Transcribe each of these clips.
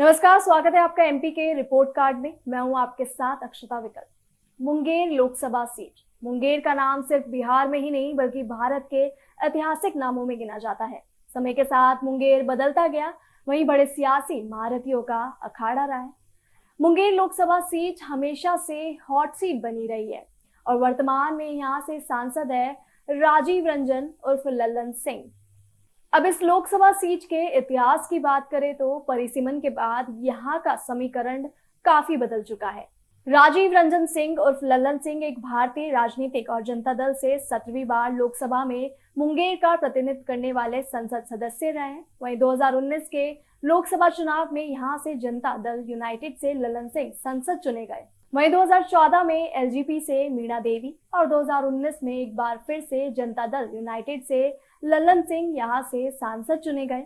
नमस्कार, स्वागत है आपका एमपी के रिपोर्ट कार्ड में। मैं हूं आपके साथ अक्षता विकल्प। मुंगेर लोकसभा सीट। मुंगेर का नाम सिर्फ बिहार में ही नहीं बल्कि भारत के ऐतिहासिक नामों में गिना जाता है। समय के साथ मुंगेर बदलता गया, वहीं बड़े सियासी महारथियों का अखाड़ा रहा है। मुंगेर लोकसभा सीट हमेशा से हॉट सीट बनी रही है और वर्तमान में यहाँ से सांसद है राजीव रंजन उर्फ लल्लन सिंह। अब इस लोकसभा सीट के इतिहास की बात करें तो परिसीमन के बाद यहाँ का समीकरण काफी बदल चुका है। राजीव रंजन सिंह उर्फ लल्लन सिंह एक भारतीय राजनीतिक और जनता दल से 17वीं बार लोकसभा में मुंगेर का प्रतिनिधित्व करने वाले संसद सदस्य रहे हैं। वहीं 2019 के लोकसभा चुनाव में यहाँ से जनता दल यूनाइटेड से लल्लन सिंह संसद चुने गए। वहीं 2014 में एलजेपी से मीणा देवी और 2019 में एक बार फिर से जनता दल यूनाइटेड से लल्लन सिंह यहां से सांसद चुने गए।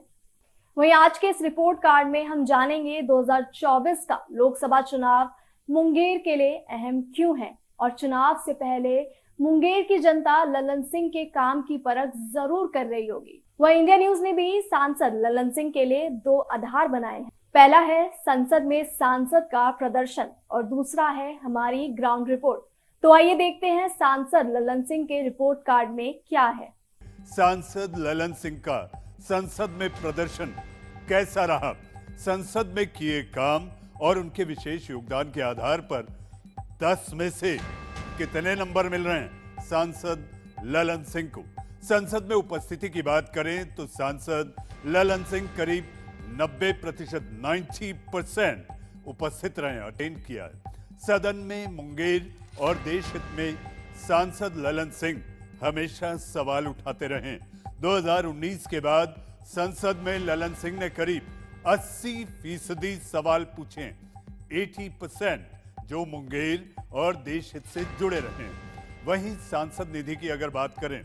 वहीं आज के इस रिपोर्ट कार्ड में हम जानेंगे 2024 का लोकसभा चुनाव मुंगेर के लिए अहम क्यों है और चुनाव से पहले मुंगेर की जनता लल्लन सिंह के काम की परख जरूर कर रही होगी। वहीं इंडिया न्यूज ने भी सांसद लल्लन सिंह के लिए दो आधार बनाए हैं। पहला है संसद में सांसद का प्रदर्शन और दूसरा है हमारी ग्राउंड रिपोर्ट। तो आइए देखते हैं सांसद लल्लन सिंह के रिपोर्ट कार्ड में क्या है। सांसद लल्लन सिंह का संसद में प्रदर्शन कैसा रहा? संसद में किए काम और उनके विशेष योगदान के आधार पर 10 में से कितने नंबर मिल रहे हैं सांसद लल्लन सिंह को? संसद में उपस्थिति की बात करें तो सांसद लल्लन सिंह करीब 90% 90% उपस्थित रहे, अटेंड किया है। सदन में मुंगेर और देश हित में सांसद लल्लन सिंह हमेशा सवाल उठाते रहे। 2019 के बाद संसद में लल्लन सिंह ने करीब 80% सवाल पूछे, 80% जो मुंगेर और देश हित से जुड़े रहे। वहीं सांसद निधि की अगर बात करें,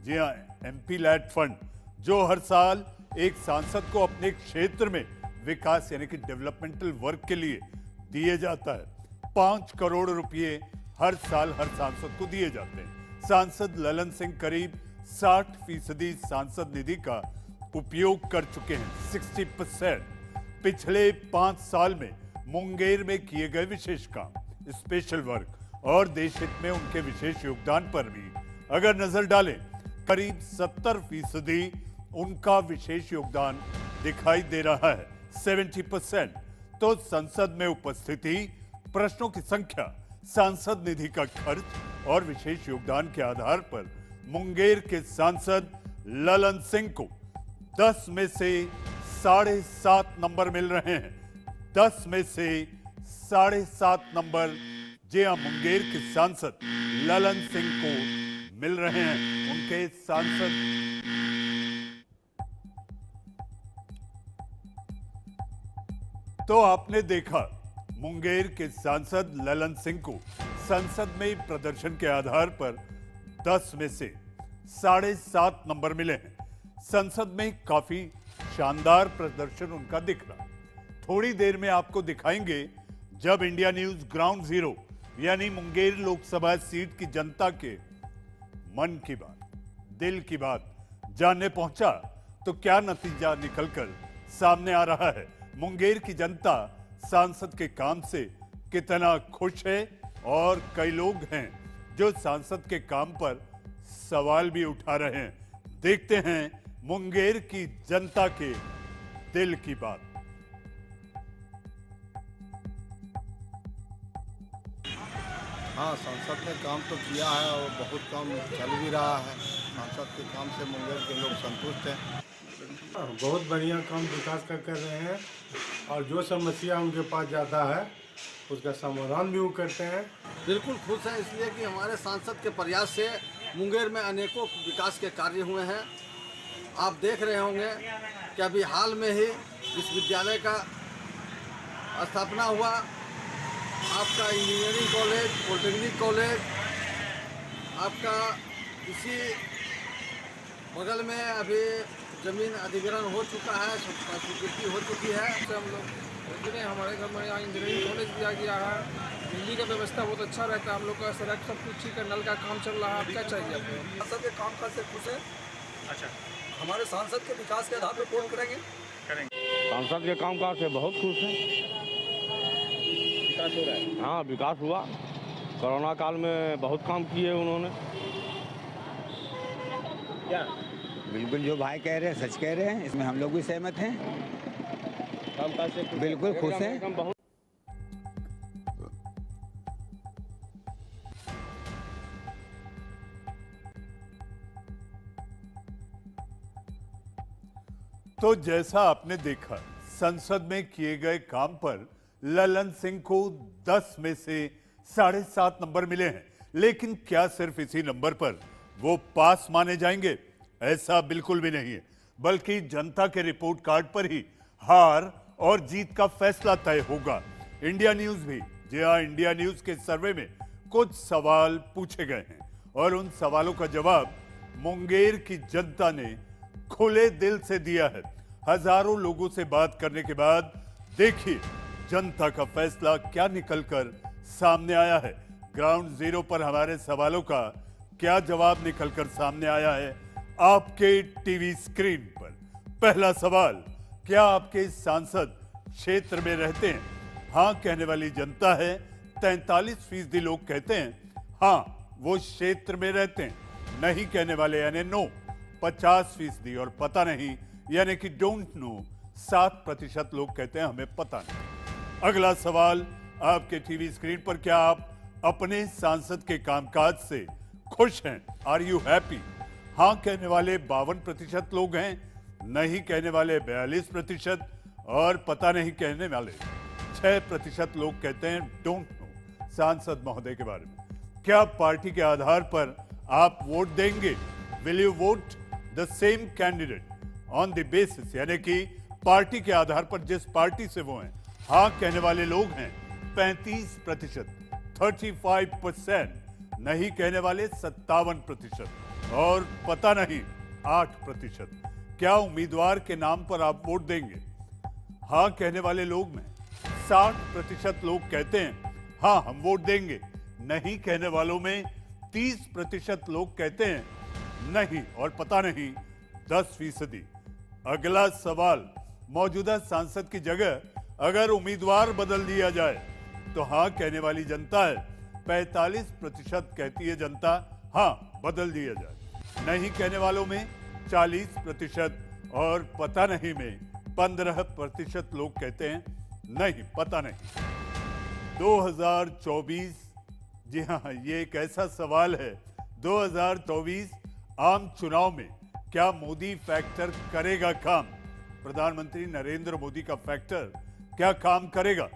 जी हाँ, एमपी लैड फंड जो हर साल एक सांसद को अपने क्षेत्र में विकास यानी कि डेवलपमेंटल वर्क के लिए दिए जाता है। 5 करोड़ रुपए हर साल हर सांसद को दिए जाते हैं। सांसद लल्लन सिंह करीब 60% सांसद निधि का उपयोग कर चुके हैं, 60%। पिछले 5 साल में मुंगेर में किए गए विशेष काम, स्पेशल वर्क और देश हित में उनके विशेष योगदान पर भी अगर नजर डालें, करीब 70% उनका विशेष योगदान दिखाई दे रहा है, 70%। तो संसद में उपस्थिति, प्रश्नों की संख्या, सांसद निधि का खर्च और विशेष योगदान के आधार पर मुंगेर के सांसद लल्लन सिंह को 10 में से 7.5 नंबर मिल रहे हैं। 10 में से 7.5 नंबर जी हाँ, मुंगेर के सांसद लल्लन सिंह को मिल रहे हैं। उनके सांसद तो आपने देखा मुंगेर के सांसद लल्लन सिंह को संसद में प्रदर्शन के आधार पर 10 में से 7.5 नंबर मिले हैं। संसद में काफी शानदार प्रदर्शन उनका दिख रहा। थोड़ी देर में आपको दिखाएंगे जब इंडिया न्यूज ग्राउंड जीरो यानी मुंगेर लोकसभा सीट की जनता के मन की बात, दिल की बात जानने पहुंचा तो क्या नतीजा निकलकर सामने आ रहा है। मुंगेर की जनता सांसद के काम से कितना खुश है और कई लोग हैं जो सांसद के काम पर सवाल भी उठा रहे हैं। देखते हैं मुंगेर की जनता के दिल की बात। हाँ, सांसद ने काम तो किया है और बहुत काम चल भी रहा है। सांसद के काम से मुंगेर के लोग संतुष्ट हैं। बहुत बढ़िया काम विकास का कर रहे हैं और जो समस्या उनके पास जाता है उसका समाधान भी वो करते हैं। बिल्कुल खुश हैं इसलिए कि हमारे सांसद के प्रयास से मुंगेर में अनेकों विकास के कार्य हुए हैं। आप देख रहे होंगे कि अभी हाल में ही विश्वविद्यालय का स्थापना हुआ। आपका इंजीनियरिंग कॉलेज, पॉलिटेक्निक कॉलेज, आपका इसी बगल में अभी जमीन अधिग्रहण हो चुका है, स्वीकृति हो चुकी है। हम लोग हमारे घर में यहाँ इंजीनियरिंग कॉलेज दिया गया है। बिजली का व्यवस्था बहुत अच्छा रहता है। हम लोग का सड़क सब कुछ ठीक है, नल का काम चल रहा है। अब क्या चाहिए आपको? सांसद के काम काज से खुश है। अच्छा, हमारे सांसद के विकास के आधार पर वोट करेंगे। सांसद के कामकाज से बहुत खुश हैं। विकास हो रहा है। हाँ, विकास हुआ। कोरोना काल में बहुत काम किए उन्होंने। क्या बिल्कुल जो भाई कह रहे हैं सच कह रहे हैं, इसमें हम लोग भी सहमत हैं। कामकाज से खुश बिल्कुल खुश हैं। एकदम बहुत। तो जैसा आपने देखा, संसद में किए गए काम पर ललन सिंह को 10 में से 7.5 नंबर मिले हैं। लेकिन क्या सिर्फ इसी नंबर पर वो पास माने जाएंगे? ऐसा बिल्कुल भी नहीं है, बल्कि जनता के रिपोर्ट कार्ड पर ही हार और जीत का फैसला तय होगा। इंडिया न्यूज भी, जी हाँ, इंडिया न्यूज के सर्वे में कुछ सवाल पूछे गए हैं और उन सवालों का जवाब मुंगेर की जनता ने खुले दिल से दिया है। हजारों लोगों से बात करने के बाद देखिए जनता का फैसला क्या निकलकर सामने आया है। ग्राउंड जीरो पर हमारे सवालों का क्या जवाब निकलकर सामने आया है आपके टीवी स्क्रीन पर। पहला सवाल, क्या आपके सांसद क्षेत्र में रहते हैं? हाँ कहने वाली जनता है 43% लोग कहते हैं हाँ वो क्षेत्र में रहते हैं। नहीं कहने वाले यानी नो 50% और पता नहीं यानी कि डोंट नो 7% लोग कहते हैं हमें पता नहीं। अगला सवाल आपके टीवी स्क्रीन पर, क्या आप अपने सांसद के कामकाज से खुश हैं? Are you happy? हाँ कहने वाले 52% लोग हैं, नहीं कहने वाले 42% और पता नहीं कहने वाले 6% लोग कहते हैं डोंट नो सांसद महोदय के बारे में। क्या पार्टी के आधार पर आप वोट देंगे? Will you won't the same candidate on the basis, यानी कि पार्टी के आधार पर जिस पार्टी से वो हैं। हाँ कहने वाले लोग हैं 35%, 35%, नहीं कहने वाले 57% और पता नहीं 8%। क्या उम्मीदवार के नाम पर आप वोट देंगे? हाँ कहने वाले लोग में 60% लोग कहते हैं हाँ हम वोट देंगे। नहीं कहने वालों में 30% लोग कहते हैं नहीं और पता नहीं 10%। अगला सवाल, मौजूदा सांसद की जगह अगर उम्मीदवार बदल दिया जाए तो हाँ कहने वाली जनता है 45% कहती है जनता हाँ बदल दिया जाए। नहीं कहने वालों में 40% और पता नहीं में 15% लोग कहते हैं नहीं पता नहीं। 2024, जी हाँ ये एक ऐसा सवाल है, 2024 आम चुनाव में क्या मोदी फैक्टर करेगा काम? प्रधानमंत्री नरेंद्र मोदी का फैक्टर क्या काम करेगा?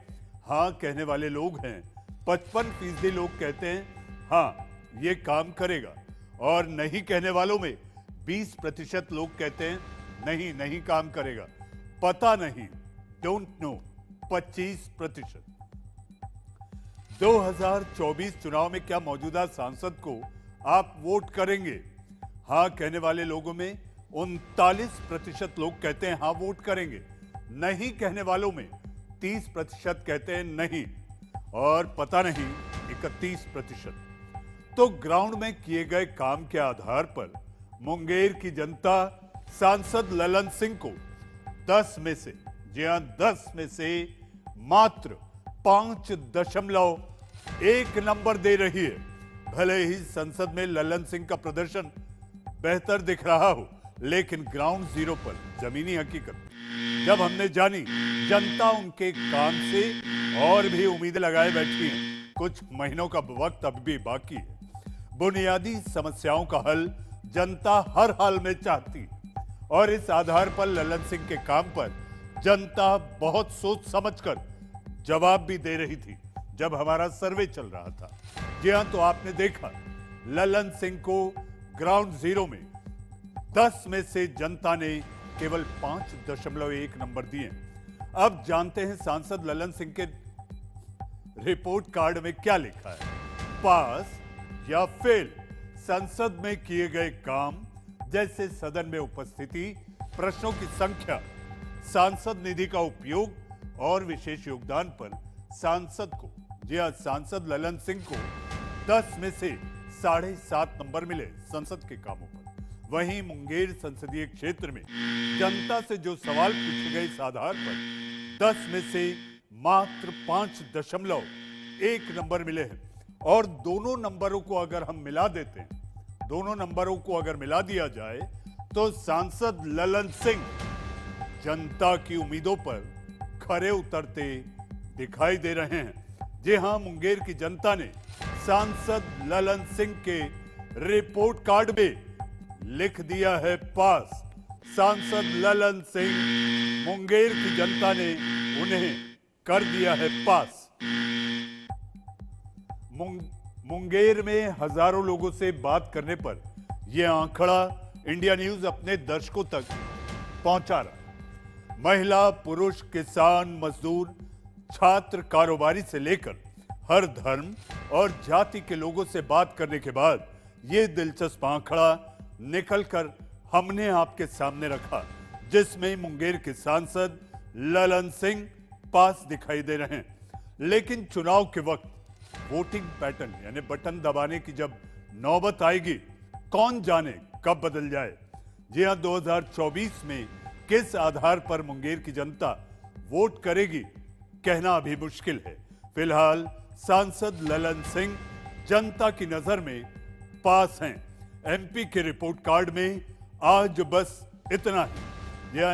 हाँ कहने वाले लोग हैं 55% लोग कहते हैं हाँ ये काम करेगा और नहीं कहने वालों में 20% लोग कहते हैं नहीं नहीं काम करेगा। पता नहीं डोंट नो 25%। 2024 चुनाव में क्या मौजूदा सांसद को आप वोट करेंगे? हाँ कहने वाले लोगों में 39% लोग कहते हैं हाँ वोट करेंगे। नहीं कहने वालों में 30% कहते हैं नहीं और पता नहीं 31%। तो ग्राउंड में किए गए काम के आधार पर मुंगेर की जनता सांसद ललन सिंह को 10 में से, जी हां 10 में से मात्र 5.1 नंबर दे रही है। भले ही संसद में ललन सिंह का प्रदर्शन बेहतर दिख रहा हो, लेकिन ग्राउंड जीरो पर जमीनी हकीकत जब हमने जानी, जनता उनके काम से और भी उम्मीदें लगाए बैठी है। कुछ महीनों का वक्त अब भी बाकी है। बुनियादी समस्याओं का हल जनता हर हाल में चाहती है और इस आधार पर ललन सिंह के काम पर जनता बहुत सोच समझकर जवाब भी दे रही थी जब हमारा सर्वे चल रहा था। जी हां, तो आपने देखा ललन सिंह को ग्राउंड जीरो में 10 में से जनता ने केवल 5.1 नंबर दिए। अब जानते हैं सांसद ललन सिंह के रिपोर्ट कार्ड में क्या लिखा है, पास या फेल। संसद में किए गए काम जैसे सदन में उपस्थिति, प्रश्नों की संख्या, सांसद निधि का उपयोग और विशेष योगदान पर सांसद को, जी हां सांसद ललन सिंह को 10 में से 7.5 नंबर मिले संसद के कामों पर। वहीं मुंगेर संसदीय क्षेत्र में जनता से जो सवाल पूछे गए इस आधार पर 10 में से मात्र 5.1 नंबर मिले हैं। और दोनों नंबरों को अगर हम मिला देते हैं, दोनों नंबरों को अगर मिला दिया जाए तो सांसद ललन सिंह जनता की उम्मीदों पर खरे उतरते दिखाई दे रहे हैं। जी हां, मुंगेर की जनता ने सांसद ललन सिंह के रिपोर्ट कार्ड में लिख दिया है पास। सांसद ललन सिंह, मुंगेर की जनता ने उन्हें कर दिया है पास। मुंगेर में हजारों लोगों से बात करने पर यह आंकड़ा इंडिया न्यूज अपने दर्शकों तक पहुंचा रहा। महिला, पुरुष, किसान, मजदूर, छात्र, कारोबारी से लेकर हर धर्म और जाति के लोगों से बात करने के बाद यह दिलचस्प आंकड़ा निकलकर हमने आपके सामने रखा, जिसमें मुंगेर के सांसद ललन सिंह पास दिखाई दे रहे हैं। लेकिन चुनाव के वक्त वोटिंग पैटर्न यानी बटन दबाने की जब नौबत आएगी, कौन जाने कब बदल जाए। जी हां, 2024 में किस आधार पर मुंगेर की जनता वोट करेगी, कहना अभी मुश्किल है। फिलहाल सांसद ललन सिंह जनता की नजर में पास हैं। एमपी के रिपोर्ट कार्ड में आज बस इतना ही। यह